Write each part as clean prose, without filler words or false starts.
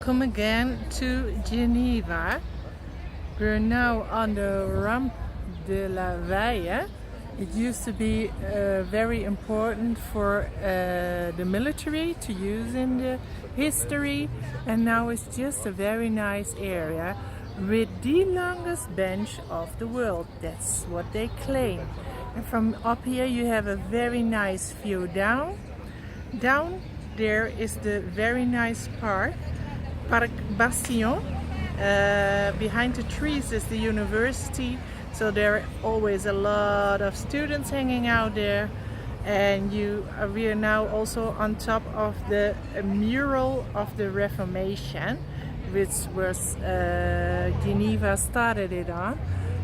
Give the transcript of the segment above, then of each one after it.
Welcome again to Geneva. We're now on the Ramp de la Veille. It used to be very important for the military to use in the history, and now it's just a very nice area with the longest bench of the world. That's what they claim. And from up here you have a very nice view down. Down there is the very nice park. Parc Bastion. Behind the trees is the university, so there are always a lot of students hanging out there. And we are now also on top of the mural of the Reformation, which was Geneva started it on.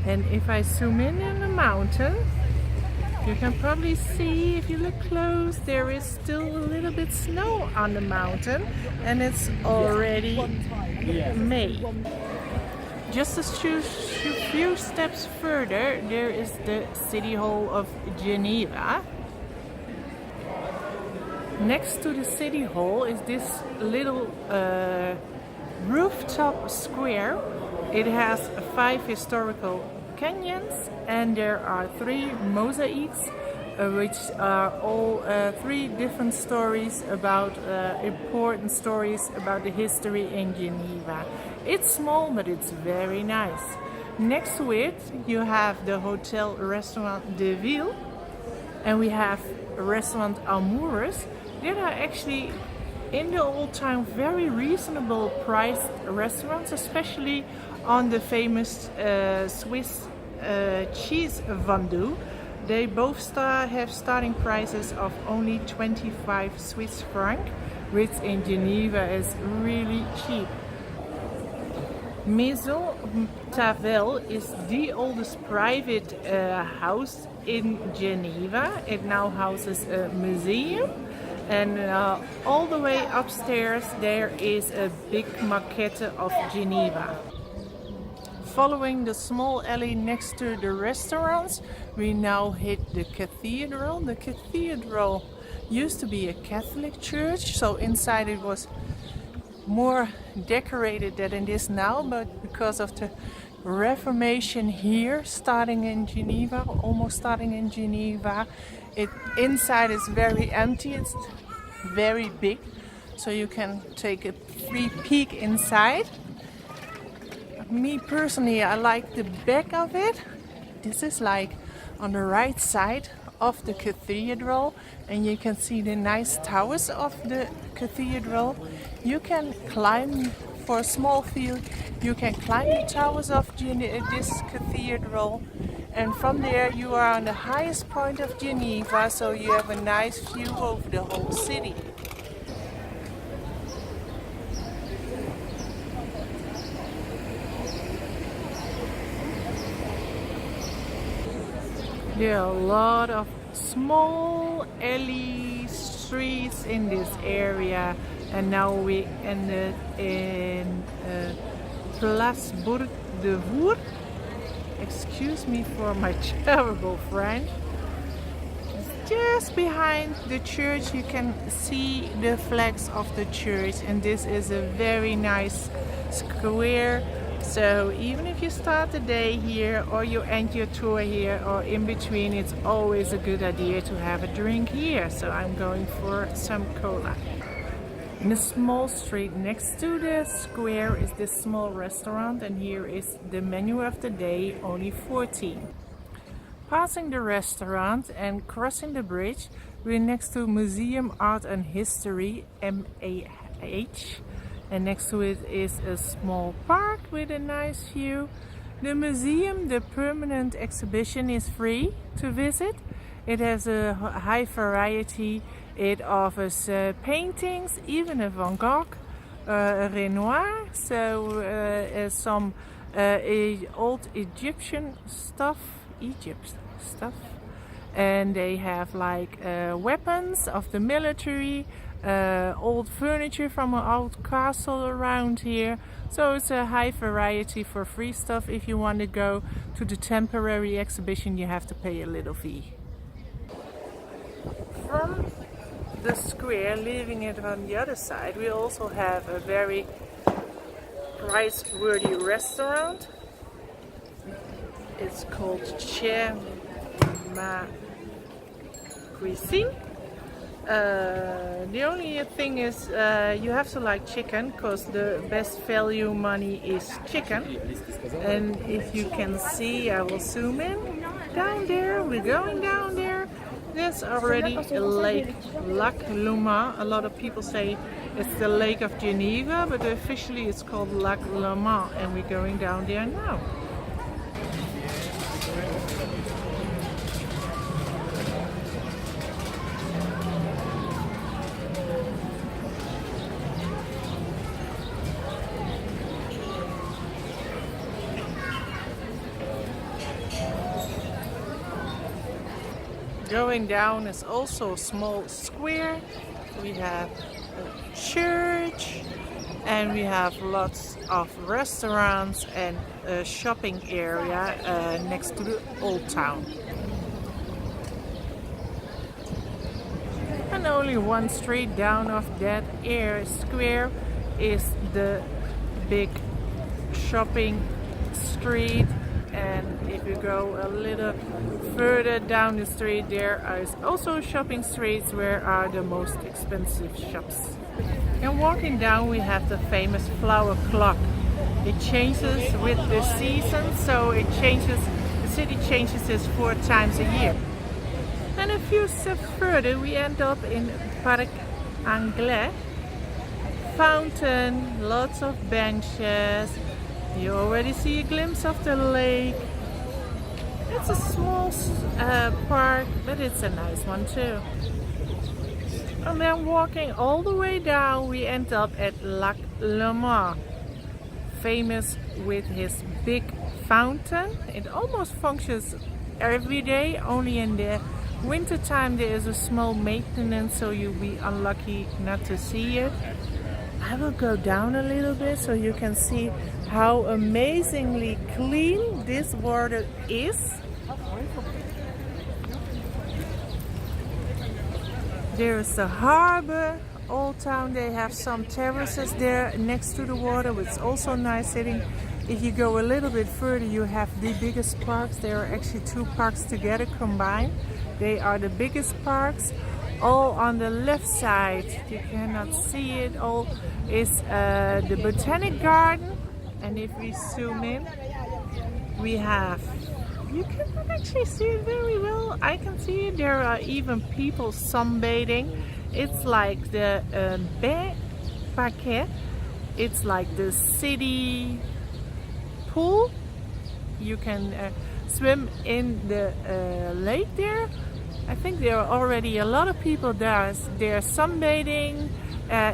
And if I zoom in the mountain, you can probably see, if you look close, there is still a little bit snow on the mountain, and it's already May. Just a few steps further, there is the City Hall of Geneva. Next to the City Hall is this little rooftop square. It has 5 historical canyons, and there are 3 mosaics, which are all 3 different stories about important stories about the history in Geneva. It's small, but it's very nice. Next to it you have the Hotel Restaurant de Ville, and we have Restaurant Amoureux. They are actually in the old time very reasonable priced restaurants, especially on the famous Swiss cheesefondue. They both have starting prices of only 25 Swiss francs, which in Geneva is really cheap. Maison Tavel is the oldest private house in Geneva. It now houses a museum, and all the way upstairs there is a big maquette of Geneva. Following the small alley next to the restaurants, we now hit the cathedral. The cathedral used to be a Catholic church, so inside it was more decorated than it is now, but because of the Reformation here starting in Geneva, almost starting in Geneva, inside is very empty. It's very big, so you can take a free peek inside. Me personally, I like the back of it. This is like on the right side of the cathedral, and you can see the nice towers of the cathedral. You can climb, for a small fee, you can climb the towers of this cathedral, and from there you are on the highest point of Geneva, so you have a nice view over the whole city. There are a lot of small alley streets in this area, and now we ended in Place Bourg de Vour. Excuse me for my terrible French. Just behind the church you can see the flags of the church, and this is a very nice square. So even if you start the day here or you end your tour here or in between, it's always a good idea to have a drink here. So I'm going for some cola. In a small street next to the square is this small restaurant, and here is the menu of the day, only 14. Passing the restaurant and crossing the bridge, we're next to Museum Art and History, MAH. And next to it is a small park with a nice view. The museum, the permanent exhibition, is free to visit. It has a high variety. It offers paintings, even a Van Gogh, a Renoir, so some old Egyptian stuff, and they have like weapons of the military, old furniture from an old castle around here. So it's a high variety for free stuff. If you want to go to the temporary exhibition, you have to pay a little fee. From the square, leaving it on the other side, we also have a very price-worthy restaurant. It's called Geneva Cuisine. The only thing is you have to like chicken, because the best value money is chicken. And if you can see, I will zoom in. Down there, we're going down there. There's already a lake, Lac Le Mans. A lot of people say it's the Lake of Geneva, but officially it's called Lac Le Mans, and we're going down there now. Going down is also a small square. We have a church and we have lots of restaurants and a shopping area next to the old town. And only one street down of that square is the big shopping street. And if you go a little further down the street, there is also shopping streets where are the most expensive shops. And walking down, we have the famous flower clock. It changes with the season, so it changes. The city changes this 4 times a year. And a few steps further, we end up in Parc Anglais. Fountain, lots of benches. You already see a glimpse of the lake. It's a small park, but it's a nice one too. And then walking all the way down, we end up at Lac Le Mans, famous with his big fountain. It almost functions every day, only in the winter time there is a small maintenance, so you'll be unlucky not to see it. I will go down a little bit so you can see how amazingly clean this water is. There is the harbor, old town. They have some terraces there next to the water, which is also nice sitting. If you go a little bit further, you have the biggest parks. There are actually 2 parks together combined. They are the biggest parks. All on the left side, you cannot see it all, is the Botanic Garden. And if we zoom in, we have, you cannot actually see it very well. I can see it. There are even people sunbathing. It's like the Bain Parquet. It's like the city pool. You can swim in the lake there. I think there are already a lot of people there. They're sunbathing.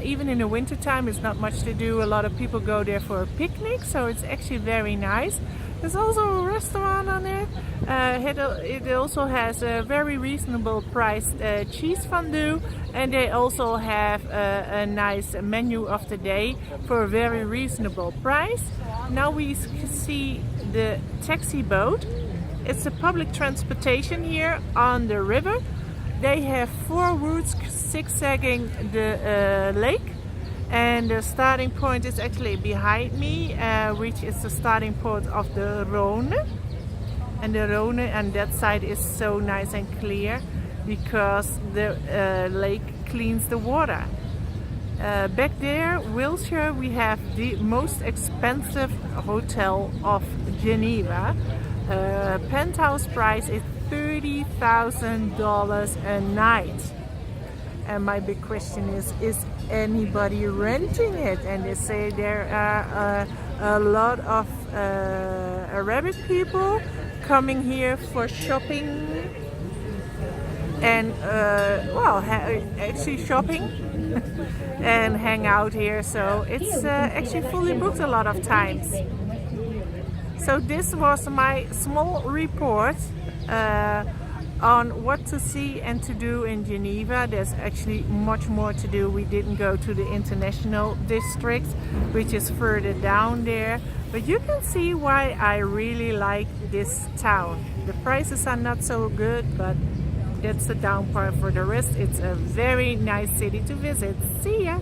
Even in the winter time, it's not much to do. A lot of people go there for a picnic, so it's actually very nice. There's also a restaurant on there. It also has a very reasonable priced cheese fondue, and they also have a nice menu of the day for a very reasonable price. Now we see the taxi boat. It's a public transportation here on the river. They have 4 routes zigzagging the lake, and the starting point is actually behind me, which is the starting point of the Rhone. And the Rhone on that side is so nice and clear because the lake cleans the water. Back there, Wilshire, we have the most expensive hotel of Geneva. Penthouse price is $30,000 a night. And my big question is anybody renting it? And they say there are a lot of Arabic people coming here for shopping and actually shopping and hang out here. So it's actually fully booked a lot of times. So this was my small report on what to see and to do in Geneva. There's actually much more to do. We didn't go to the international district, which is further down there. But you can see why I really like this town. The prices are not so good, but that's the down part. For the rest, it's a very nice city to visit. See ya!